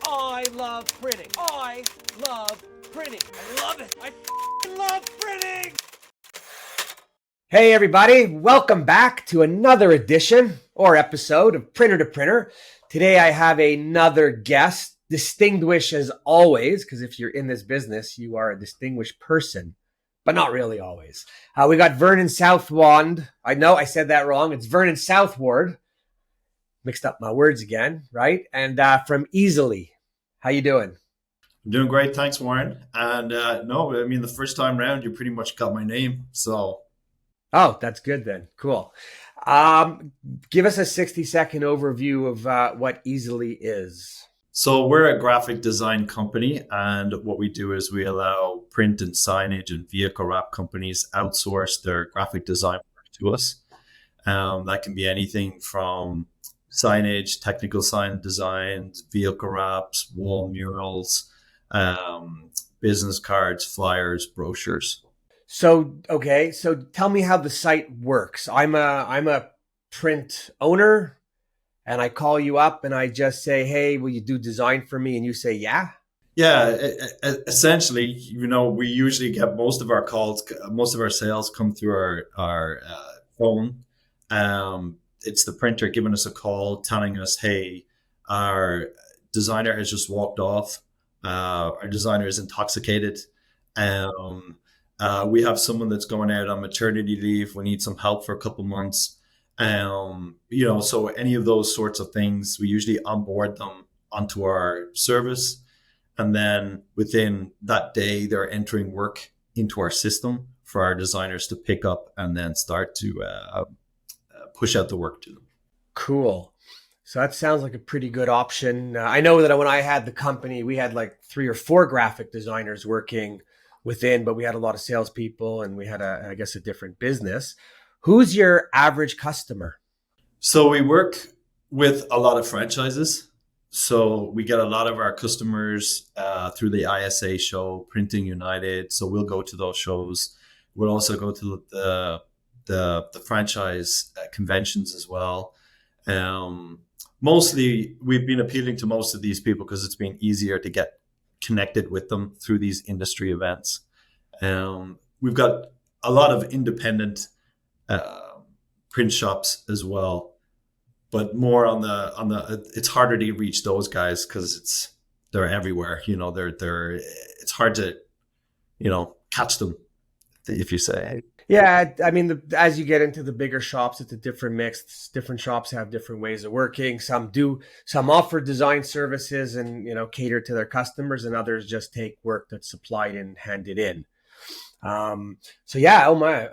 I love printing. I love printing. I love it. I love printing. Hey everybody, welcome back to another edition or episode of Printer to Printer. Today I have another guest, distinguished as always, because if you're in this business, you are a distinguished person, but not really always. We got Vernon Southward. I know I said that wrong. It's Vernon Southward. Mixed up my words again, right? And from Easelly. How you doing? I'm doing great, thanks, Warren. And no, I mean, the first time round, you pretty much got my name. So, Oh, that's good then. Cool. Give us a 60-second overview of what Easelly is. so we're a graphic design company, and what we do is we allow print and signage and vehicle wrap companies outsource their graphic design work to us. That can be anything from signage, technical sign designs, vehicle wraps, wall murals, business cards, flyers, brochures. So tell me how the site works. I'm a print owner, and I call you up and I just say, "Hey, will you do design for me?" And you say, "Yeah." Yeah, essentially, we usually get most of our sales come through our phone. It's the printer giving us a call, telling us, "Hey, our designer has just walked off. Our designer is intoxicated. Um, we have someone that's going out on maternity leave. We need some help for a couple months." So any of those sorts of things, we usually onboard them onto our service, and then within that day, they're entering work into our system for our designers to pick up and then start to push out the work to them. Cool. So that sounds like a pretty good option. I know that when I had the company, we had like 3 or 4 graphic designers working within, but we had a lot of salespeople and we had I guess, a different business. Who's your average customer? So we work with a lot of franchises. So we get a lot of our customers through the ISA show, Printing United. So we'll go to those shows. We'll also go to the franchise conventions as well. Mostly, we've been appealing to most of these people because it's been easier to get connected with them through these industry events. We've got a lot of independent uh, print shops as well, but more on the. It's harder to reach those guys because they're everywhere. They're it's hard to catch them if you say. Yeah, I mean, as you get into the bigger shops, it's a different mix. Different shops have different ways of working. Some offer design services and cater to their customers, and others just take work that's supplied and handed in. So yeah, oh my,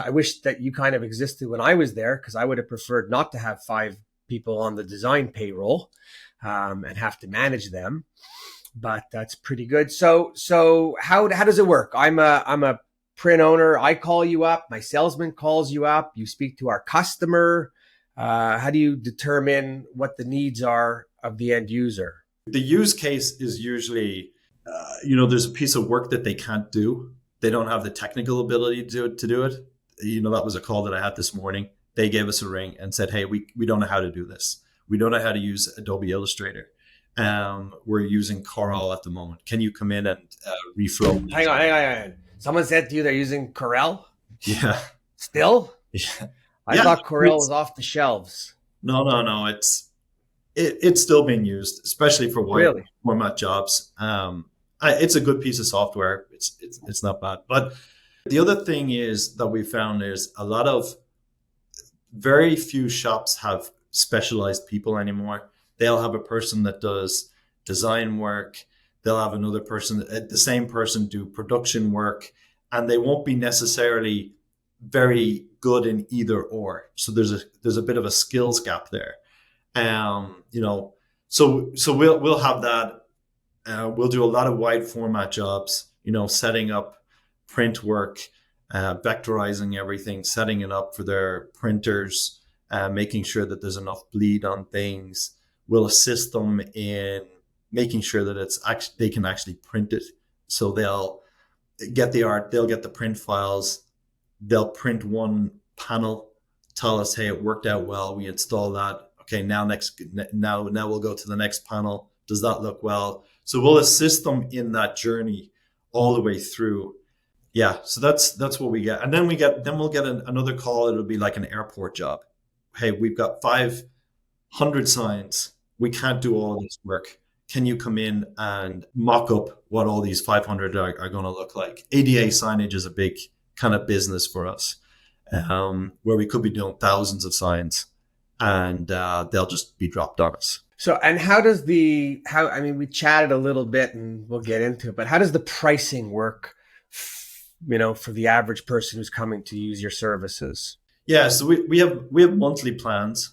I wish that you kind of existed when I was there because I would have preferred not to have 5 people on the design payroll and have to manage them. But that's pretty good. So how does it work? I'm a print owner. I call you up. My salesman calls you up. You speak to our customer. How do you determine what the needs are of the end user? The use case is usually, there's a piece of work that they can't do. They don't have the technical ability to do it. That was a call that I had this morning. They gave us a ring and said, "Hey, we don't know how to do this. We don't know how to use Adobe Illustrator. We're using Corel at the moment. Can you come in and reflow?" Hang on. Someone said to you they're using Corel Yeah. still? Yeah. I Yeah. thought Corel was off the shelves. No. It's still being used, especially for wide Really? format jobs. It's a good piece of software. It's not bad. But the other thing is that we found is a lot of very few shops have specialized people anymore. They'll have a person that does design work. They'll have another person, the same person, do production work, and they won't be necessarily very good in either or. So there's a bit of a skills gap there. So we'll have that. We'll do a lot of wide format jobs. Setting up print work, vectorizing everything, setting it up for their printers, making sure that there's enough bleed on things. We'll assist them in making sure that they can actually print it. So they'll get the art, they'll get the print files, they'll print one panel, tell us, "Hey, it worked out well. We install that. Okay, now we'll go to the next panel, Does that look well? So we'll assist them in that journey all the way through. Yeah, so that's what we get, and then we'll get another call. It'll be like an airport job. Hey, we've got 500 signs. We can't do all of this work. Can you come in and mock up what all these 500 are going to look like? ADA signage is a big kind of business for us, where we could be doing thousands of signs, and they'll just be dropped on us. So, and I mean, we chatted a little bit and we'll get into it, but how does the pricing work, for the average person who's coming to use your services? Yeah, so we have monthly plans.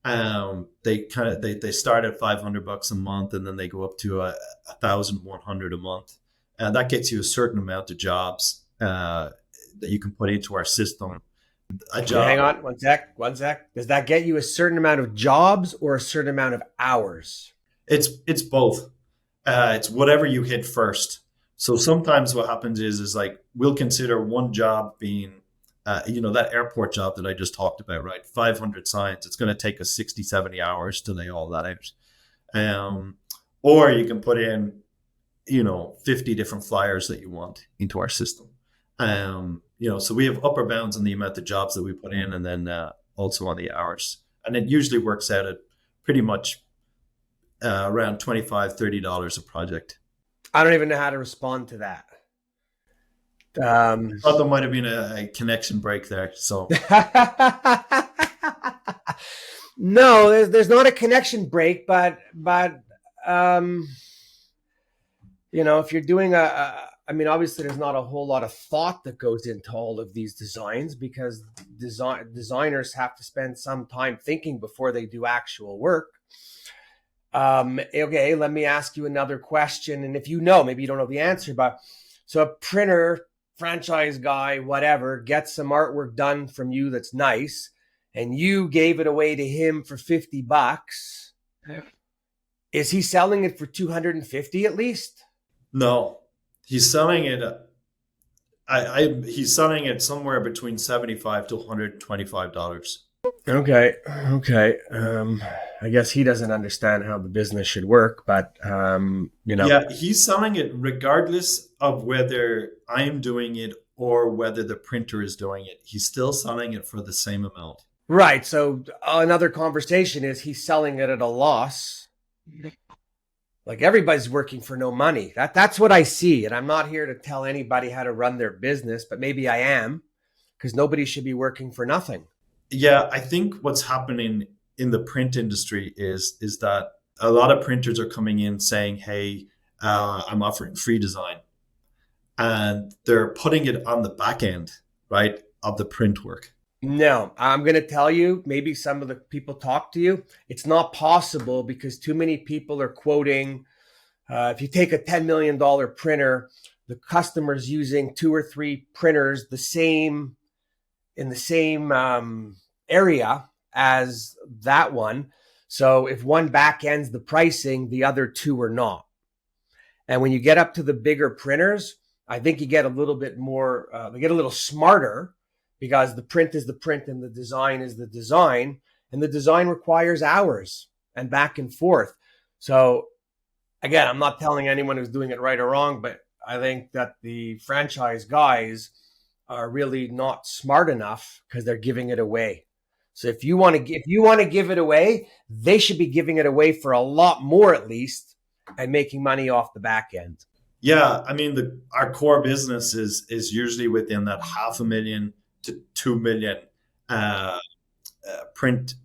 They start at $500 a month, and then they go up to 1,100 a month, and that gets you a certain amount of jobs that you can put into our system. A job. Hang on, one sec. Does that get you a certain amount of jobs or a certain amount of hours? It's both. It's whatever you hit first. So sometimes what happens is like we'll consider one job being, that airport job that I just talked about, right? 500 signs. It's going to take us 60, 70 hours to lay all that out. Or you can put in, 50 different flyers that you want into our system. So we have upper bounds on the amount of jobs that we put in, and then also on the hours. And it usually works out at pretty much around $25, $30 a project. I don't even know how to respond to that. I thought there might have been a connection break there. So no, there's not a connection break, but if you're doing obviously there's not a whole lot of thought that goes into all of these designs, because designers have to spend some time thinking before they do actual work. Okay, let me ask you another question. And if maybe you don't know the answer, but so a printer, franchise guy, whatever, gets some artwork done from you that's nice, and you gave it away to him for $50. Is he selling it for $250 at least? No, he's selling it. He's selling it somewhere between $75 to $125. Okay. I guess he doesn't understand how the business should work, but Yeah, he's selling it regardless of whether I'm doing it or whether the printer is doing it. He's still selling it for the same amount. Right. So another conversation is he's selling it at a loss. Like everybody's working for no money. That's what I see. And I'm not here to tell anybody how to run their business, but maybe I am, because nobody should be working for nothing. Yeah, I think what's happening in the print industry is that a lot of printers are coming in saying, hey, I'm offering free design. And they're putting it on the back end, right, of the print work. No, I'm going to tell you, maybe some of the people talk to you. It's not possible, because too many people are quoting, if you take a $10 million printer, the customer's using 2 or 3 printers in the same area as that one. So if one back ends the pricing, the other 2 are not. And when you get up to the bigger printers, I think you get a little bit more, they get a little smarter, because the print is the print and the design is the design, and the design requires hours and back and forth. So again, I'm not telling anyone who's doing it right or wrong, but I think that the franchise guys are really not smart enough, because they're giving it away. So if you want to give it away, they should be giving it away for a lot more at least, and making money off the back end. Yeah, I mean, our core business is usually within that $500,000 to $2 million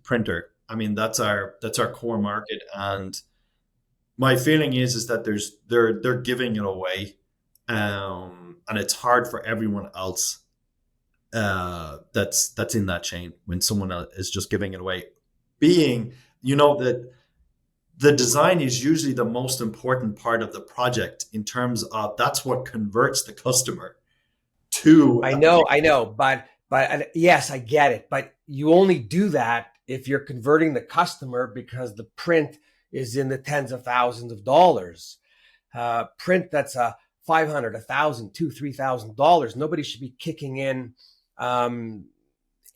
printer. I mean, that's our core market, and my feeling is that they're giving it away, and it's hard for everyone else that's in that chain when someone else is just giving it away. Being, that the design is usually the most important part of the project, in terms of that's what converts the customer to. I know, but yes, I get it. But you only do that if you're converting the customer, because the print is in the tens of thousands of dollars. Print that's a $500, $1,000, $2,000, $3,000. Nobody should be kicking in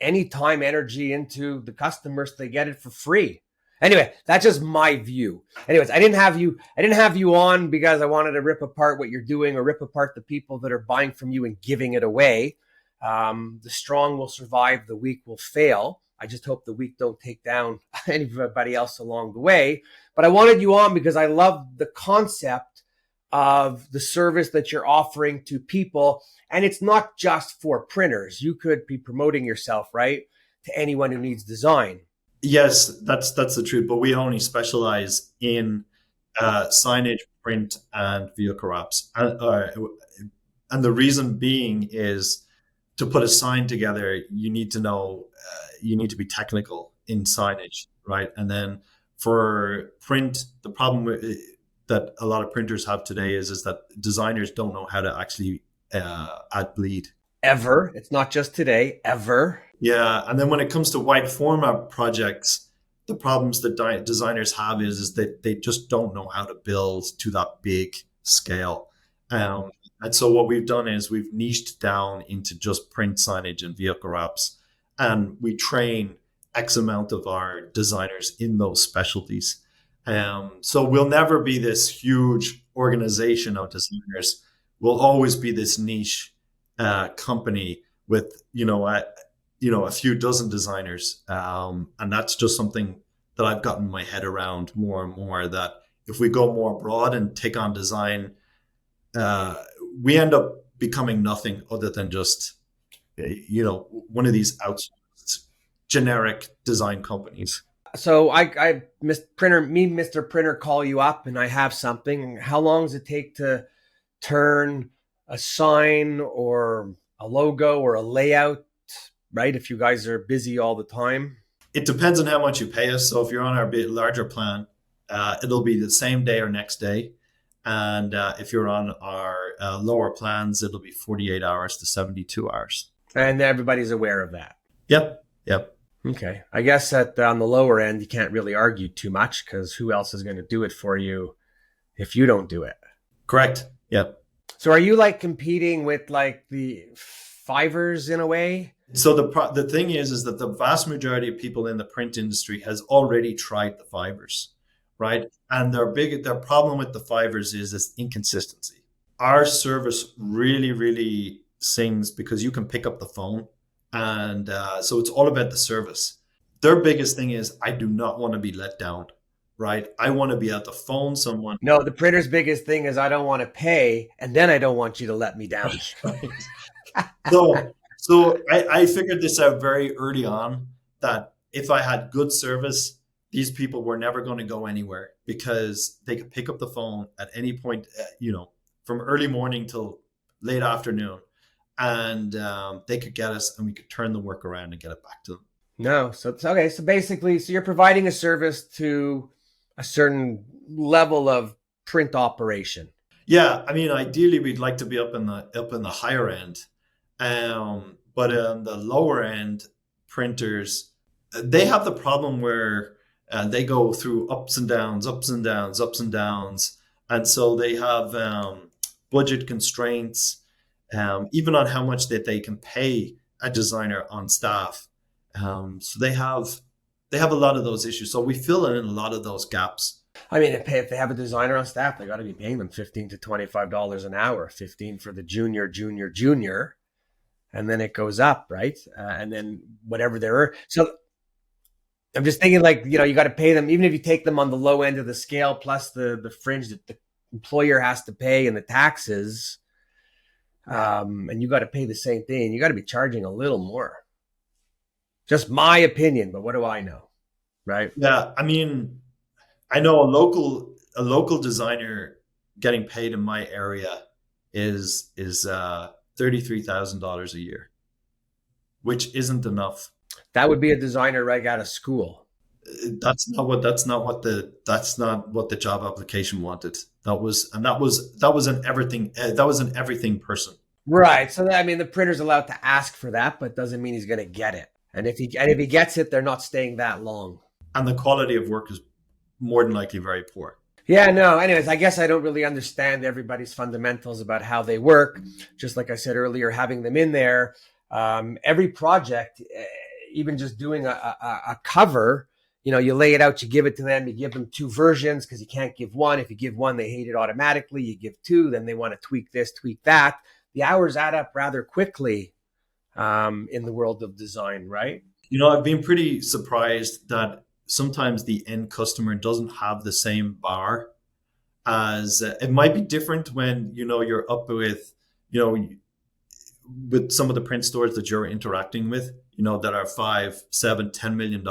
any time, energy into the customers. They get it for free. Anyway, that's just my view. Anyways, I didn't have you on because I wanted to rip apart what you're doing or rip apart the people that are buying from you and giving it away. The strong will survive, the weak will fail. I just hope the weak don't take down anybody else along the way. But I wanted you on because I love the concept of the service that you're offering to people. And it's not just for printers. You could be promoting yourself, right, to anyone who needs design. Yes, that's the truth. But we only specialize in signage, print, and vehicle wraps. And the reason being is to put a sign together, you need to know, you need to be technical in signage, right? And then for print, the problem that a lot of printers have today is that designers don't know how to actually add bleed. Ever. It's not just today, ever. Yeah, and then when it comes to wide format projects, the problems that designers have is that they just don't know how to build to that big scale. And so what we've done is we've niched down into just print signage and vehicle wraps, and we train X amount of our designers in those specialties. So we'll never be this huge organization of designers. We'll always be this niche company with a few dozen designers, and that's just something that I've gotten my head around more and more. That if we go more broad and take on design, we end up becoming nothing other than just one of these outsourced generic design companies. So Mr. Printer, call you up and I have something. How long does it take to turn a sign or a logo or a layout, right? If you guys are busy all the time? It depends on how much you pay us. So if you're on our bit larger plan, it'll be the same day or next day. And if you're on our lower plans, it'll be 48 hours to 72 hours. And everybody's aware of that. Yep. Okay. I guess that on the lower end, you can't really argue too much because who else is going to do it for you if you don't do it? Correct. Yep. So are you like competing with like the Fivers in a way? So the thing is that the vast majority of people in the print industry has already tried the Fivers, right? And their problem with the Fivers is inconsistency. Our service really, really sings because you can pick up the phone. And so it's all about the service. Their biggest thing is, I do not want to be let down, right? I want to be able to phone someone. No, the printer's biggest thing is I don't want to pay, and then I don't want you to let me down. So I figured this out very early on, that if I had good service, these people were never going to go anywhere because they could pick up the phone at any point, from early morning till late afternoon. And they could get us and we could turn the work around and get it back to them. No. So it's okay. So basically, you're providing a service to a certain level of print operation. Yeah. I mean, ideally we'd like to be up in the higher end. But in the lower end printers, they have the problem where they go through ups and downs. And so they have budget constraints. Even on how much that they can pay a designer on staff. So they have a lot of those issues. So we fill in a lot of those gaps. I mean, if they have a designer on staff, they got to be paying them $15 to $25 an hour, 15 for the junior, and then it goes up, right? And then whatever they're. So I'm just thinking you got to pay them, even if you take them on the low end of the scale, plus the fringe that the employer has to pay and the taxes. And you got to pay the same thing. You got to be charging a little more. Just my opinion, but what do I know, right? Yeah, I mean, I know a local designer getting paid in my area is $33,000 a year, which isn't enough. That would be a designer right out of school. That's not what the job application wanted. That was an everything person. Right. So the printer's allowed to ask for that, but doesn't mean he's going to get it. And if he gets it, they're not staying that long. And the quality of work is more than likely very poor. Yeah, no. Anyways, I guess I don't really understand everybody's fundamentals about how they work. Just like I said earlier, having them in there, every project, even just doing a cover, you lay it out, you give it to them, you give them two versions because you can't give one. If you give one, they hate it automatically. You give two, then they want to tweak this, tweak that. The hours add up rather quickly in the world of design, right? I've been pretty surprised that sometimes the end customer doesn't have the same bar as it might be different when you're up you know with some of the print stores that you're interacting with, that are 5, 7, $10 million,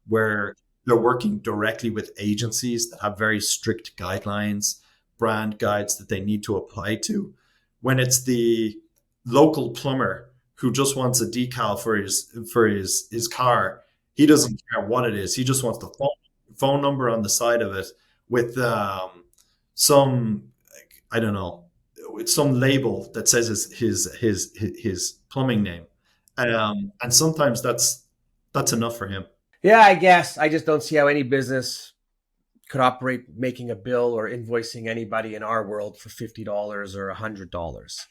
where they're working directly with agencies that have very strict guidelines, brand guides that they need to apply to. When it's the local plumber who just wants a decal for his car, he doesn't care what it is. He just wants the phone number on the side of it with some, I don't know, with some label that says his plumbing name, and sometimes that's enough for him. Yeah, I guess I just don't see how any business could operate making a bill or invoicing anybody in our world for $50 or $100,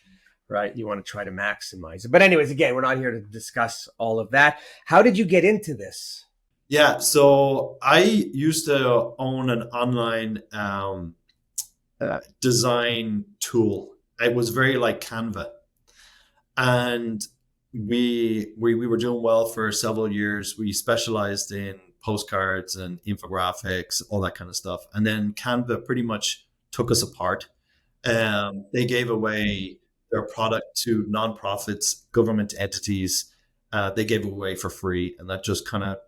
right? You want to try to maximize it. But anyways, again, we're not here to discuss all of that. How did you get into this? Yeah, so I used to own an online design tool. It was very like Canva, and we were doing well for several years. We specialized in postcards and infographics, all that kind of stuff. And then Canva pretty much took us apart. They gave away their product to nonprofits, government entities. They gave it away for free, and that just kind of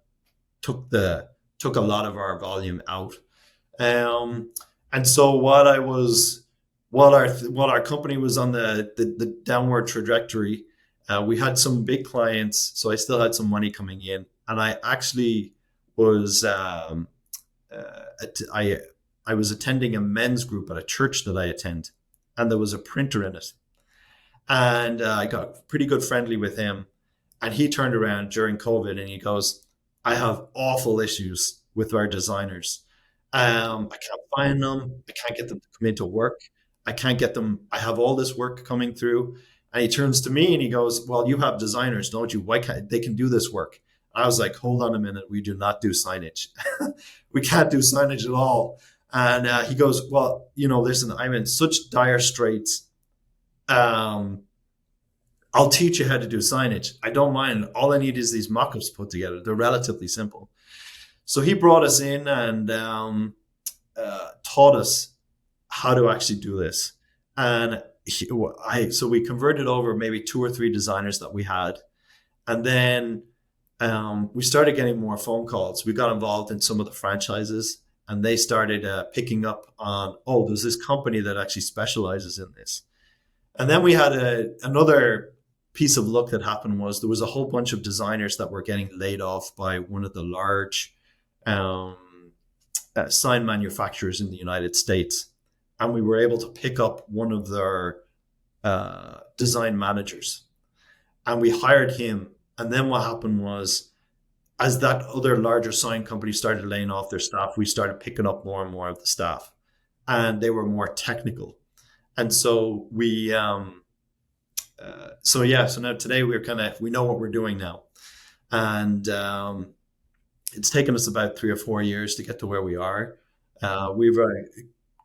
took a lot of our volume out. And so while our company was on the downward trajectory, we had some big clients, so I still had some money coming in, and I actually was I was attending a men's group at a church that I attend, and there was a printer in it, and I got pretty good friendly with him, and he turned around during COVID and he goes, "I have awful issues with our designers. I can't find them. I can't get them to come into work. I can't get them. I have all this work coming through." And he turns to me and he goes, "Well, you have designers, don't you? Why can't they can do this work?" I was like, "Hold on a minute. We do not do signage. We can't do signage at all." And he goes, "Well, listen, I'm in such dire straits. I'll teach you how to do signage. I don't mind. All I need is these mock-ups put together. They're relatively simple." So he brought us in and taught us how to actually do this. And so we converted over maybe 2 or 3 designers that we had. And then we started getting more phone calls. We got involved in some of the franchises, and they started picking up on, "Oh, there's this company that actually specializes in this." And then we had another piece of luck that happened. Was there was a whole bunch of designers that were getting laid off by one of the large sign manufacturers in the United States. And we were able to pick up one of their design managers, and we hired him. And then what happened was, as that other larger sign company started laying off their staff, we started picking up more and more of the staff, and they were more technical. And so so now today we know what we're doing now. And it's taken us about 3 or 4 years to get to where we are. We've a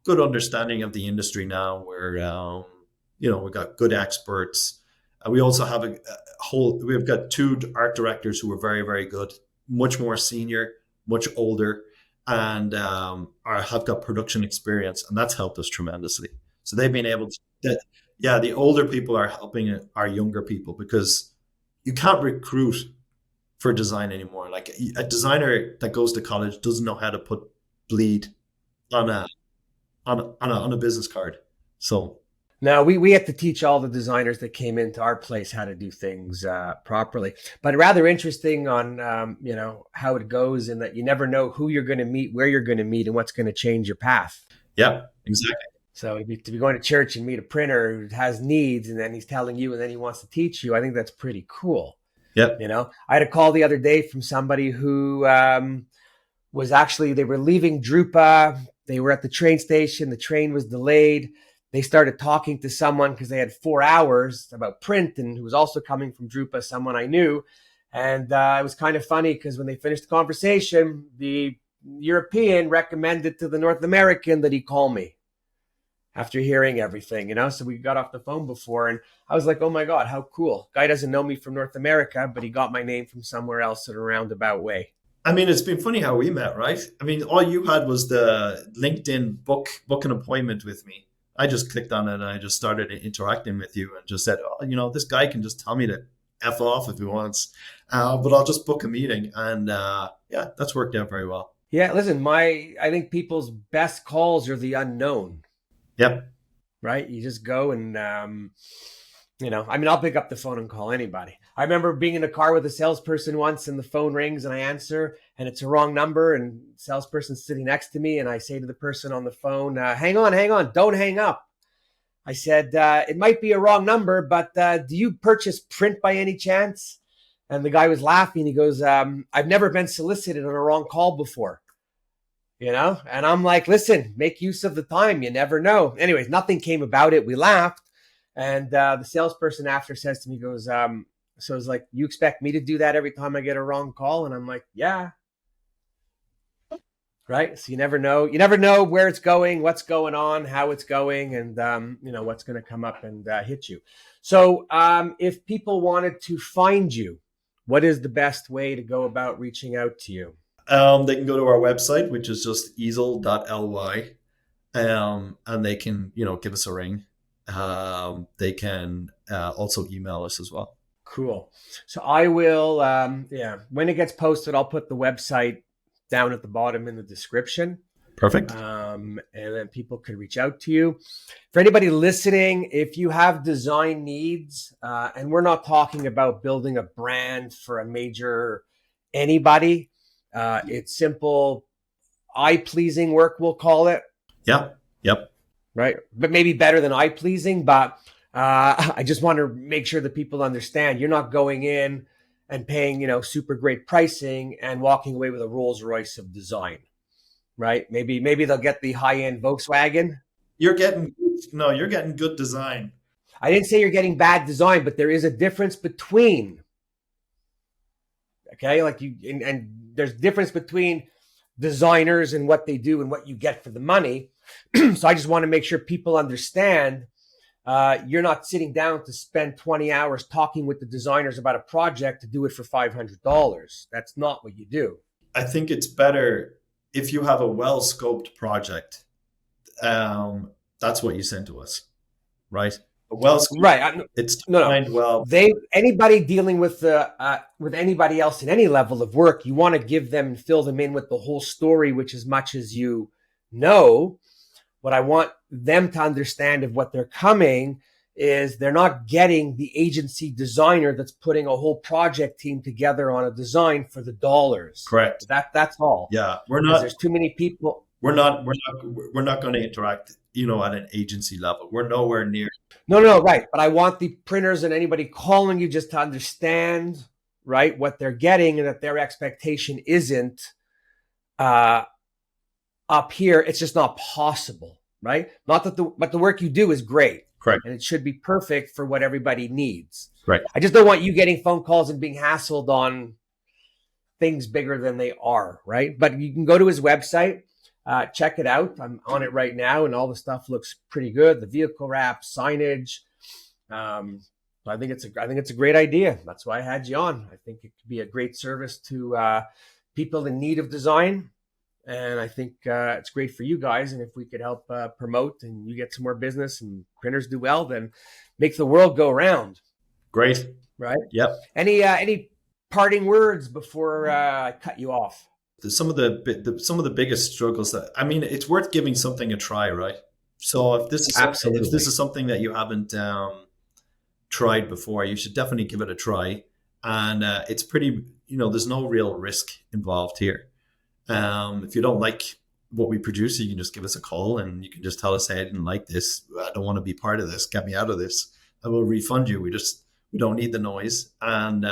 good understanding of the industry now, where we've got good experts. We also have we've got 2 art directors who are very, very good, much more senior, much older, and have got production experience, and that's helped us tremendously. So they've been able to, the older people are helping our younger people, because you can't recruit for design anymore. Like, a designer that goes to college doesn't know how to put bleed on a business card. So now we have to teach all the designers that came into our place how to do things properly. But rather interesting on how it goes, in that you never know who you're going to meet, where you're going to meet, and what's going to change your path. Yeah, exactly. So to be going to church and meet a printer who has needs, and then he's telling you, and then he wants to teach you, I think that's pretty cool. Yep. I had a call the other day from somebody who was actually, they were leaving Drupa. They were at the train station. The train was delayed. They started talking to someone because they had 4 hours about print, and who was also coming from Drupa, someone I knew. And it was kind of funny because when they finished the conversation, the European recommended to the North American that he call me after hearing everything, So we got off the phone before, and I was like, oh my God, how cool. Guy doesn't know me from North America, but he got my name from somewhere else in a roundabout way. I mean, it's been funny how we met, right? I mean, all you had was the LinkedIn book an appointment with me. I just clicked on it and I just started interacting with you and just said, oh, this guy can just tell me to F off if he wants, but I'll just book a meeting. And yeah, that's worked out very well. Yeah, listen, I think people's best calls are the unknown. Yep. Right? You just go and, I'll pick up the phone and call anybody. I remember being in a car with a salesperson once and the phone rings and I answer and it's a wrong number and the salesperson's sitting next to me and I say to the person on the phone, hang on, don't hang up. I said, it might be a wrong number, but do you purchase print by any chance? And the guy was laughing. He goes, I've never been solicited on a wrong call before. And I'm like, listen, make use of the time. You never know. Anyways, nothing came about it. We laughed. And the salesperson after says to me, goes, so it's like, you expect me to do that every time I get a wrong call? And I'm like, yeah. Right. So you never know. You never know where it's going, what's going on, how it's going, and, what's going to come up and hit you. So if people wanted to find you, what is the best way to go about reaching out to you? They can go to our website, which is just easel.ly, and they can, give us a ring. They can also email us as well. Cool. So I will, when it gets posted, I'll put the website down at the bottom in the description. Perfect. And then people can reach out to you. For anybody listening, if you have design needs, and we're not talking about building a brand for a major anybody, it's simple, eye-pleasing work, we'll call it. Yeah. Yep. Right. But maybe better than eye-pleasing. But I just want to make sure that people understand you're not going in and paying, super great pricing and walking away with a Rolls Royce of design. Right. Maybe they'll get the high-end Volkswagen. You're getting good design. I didn't say you're getting bad design, but there is a difference between. Okay. And there's difference between designers and what they do and what you get for the money. So I just want to make sure people understand you're not sitting down to spend 20 hours talking with the designers about a project to do it for $500. That's not what you do. I think it's better if you have a well-scoped project. That's what you send to us, right? Right. It's defined well. Anybody dealing with anybody else in any level of work, you want to give them and fill them in with the whole story, which as much as you know. What I want them to understand of what they're coming is they're not getting the agency designer that's putting a whole project team together on a design for the dollars. Correct. That's all. Yeah, we're not. There's too many people. We're not going to interact, at an agency level. We're nowhere near. No, right. But I want the printers and anybody calling you just to understand, right, what they're getting and that their expectation isn't up here. It's just not possible, right? Not that but the work you do is great. Correct. And it should be perfect for what everybody needs. Right. I just don't want you getting phone calls and being hassled on things bigger than they are, right? But you can go to his website. Check it out. I'm on it right now, and all the stuff looks pretty good. The vehicle wrap, signage. I think it's a great idea. That's why I had you on. I think it could be a great service to people in need of design, and I think it's great for you guys. And if we could help promote and you get some more business and printers do well, then make the world go round. Great. Right. Yep. Any parting words before I cut you off? Some of the biggest struggles it's worth giving something a try, right? So if this is something that you haven't tried before, you should definitely give it a try. And it's pretty, there's no real risk involved here. If you don't like what we produce, you can just give us a call and you can just tell us, hey, I didn't like this. I don't want to be part of this. Get me out of this. I will refund you. We don't need the noise. And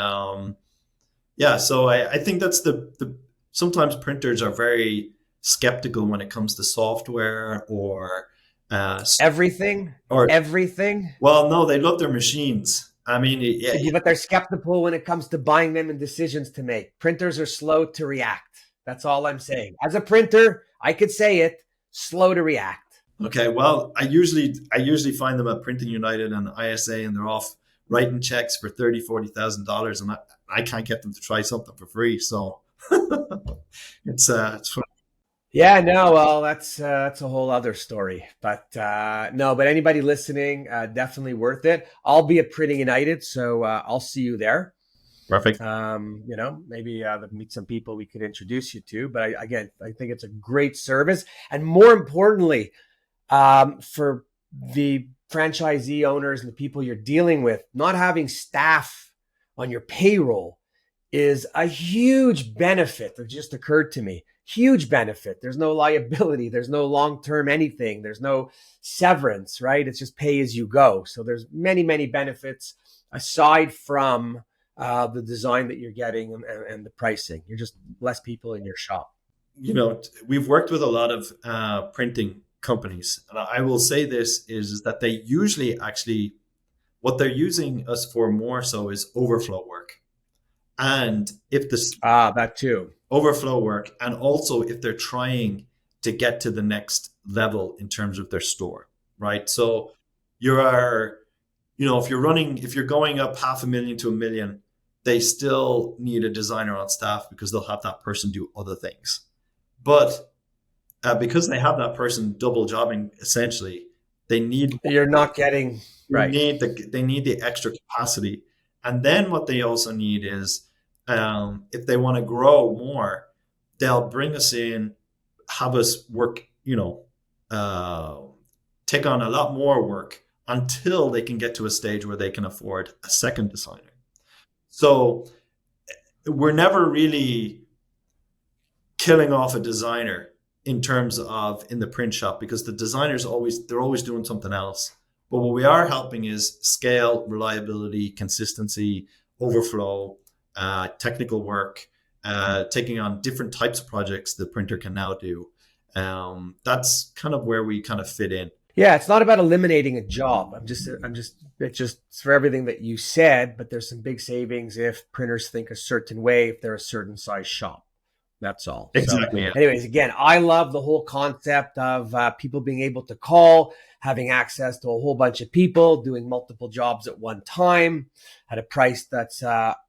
so I think that's the sometimes printers are very skeptical when it comes to software or everything. Well, no, they love their machines. I mean, yeah, But they're skeptical when it comes to buying them and decisions to make. Printers are slow to react. That's all I'm saying. As a printer, I could say it, slow to react. okay. Well, I usually find them at Printing United and ISA, and they're off writing checks for $30,000-$40,000, and I can't get them to try something for free. So it's fun. Yeah, no, well, that's a whole other story. But no, but anybody listening, definitely worth it. I'll be at Printing United, so I'll see you there. Perfect. Maybe meet some people we could introduce you to. But I think it's a great service, and more importantly, for the franchisee owners and the people you're dealing with, not having staff on your payroll is a huge benefit that just occurred to me. Huge benefit. There's no liability. There's no long-term anything. There's no severance, right? It's just pay as you go. So there's many, many benefits aside from the design that you're getting and the pricing. You're just less people in your shop. We've worked with a lot of printing companies, and I will say this is that they usually actually what they're using us for more so is overflow work. And if this that too. overflow work, and also if they're trying to get to the next level in terms of their store, right? So you are, if you're going up 500,000 to 1 million, they still need a designer on staff because they'll have that person do other things. But because they have that person double jobbing, essentially, you're not getting right. They need the extra capacity. And then what they also need is, if they want to grow more, they'll bring us in, have us work, take on a lot more work until they can get to a stage where they can afford a second designer. So we're never really killing off a designer in terms of in the print shop, because the designers they're always doing something else. But what we are helping is scale, reliability, consistency, overflow, technical work, taking on different types of projects the printer can now do. That's kind of where we kind of fit in. Yeah, it's not about eliminating a job. It's just for everything that you said, but there's some big savings if printers think a certain way, if they're a certain size shop. That's all. Exactly. So, anyways, again, I love the whole concept of people being able to call, having access to a whole bunch of people, doing multiple jobs at one time at a price that's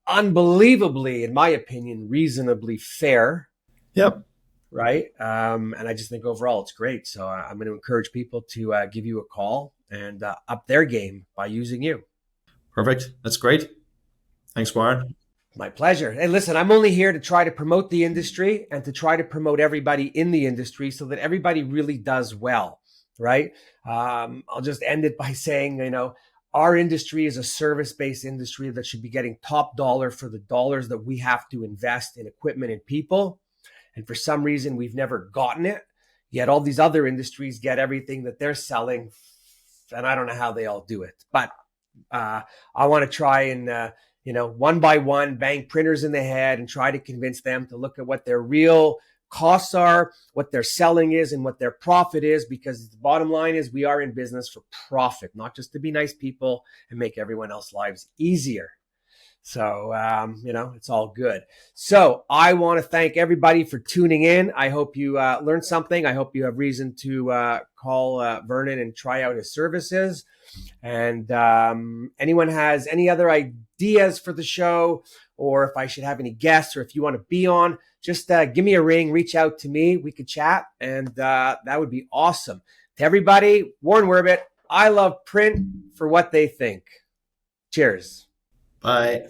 unbelievably, in my opinion, reasonably fair. Yep. Right. And I just think overall it's great. So I'm going to encourage people to give you a call and up their game by using you. Perfect. That's great. Thanks, Warren. My pleasure. Hey, listen, I'm only here to try to promote the industry and to try to promote everybody in the industry so that everybody really does well, right? I'll just end it by saying, our industry is a service-based industry that should be getting top dollar for the dollars that we have to invest in equipment and people. And for some reason, we've never gotten it. Yet all these other industries get everything that they're selling. And I don't know how they all do it. But I want to try and one by one, bang printers in the head and try to convince them to look at what their real costs are, what their selling is, and what their profit is, because the bottom line is we are in business for profit, not just to be nice people and make everyone else's lives easier. So, it's all good. So I want to thank everybody for tuning in. I hope you learned something. I hope you have reason to call Vernon and try out his services. And anyone has any other ideas for the show, or if I should have any guests, or if you want to be on, just give me a ring, reach out to me. We could chat, and that would be awesome. To everybody, Warren Werbitt, I love print for what they think. Cheers. Bye.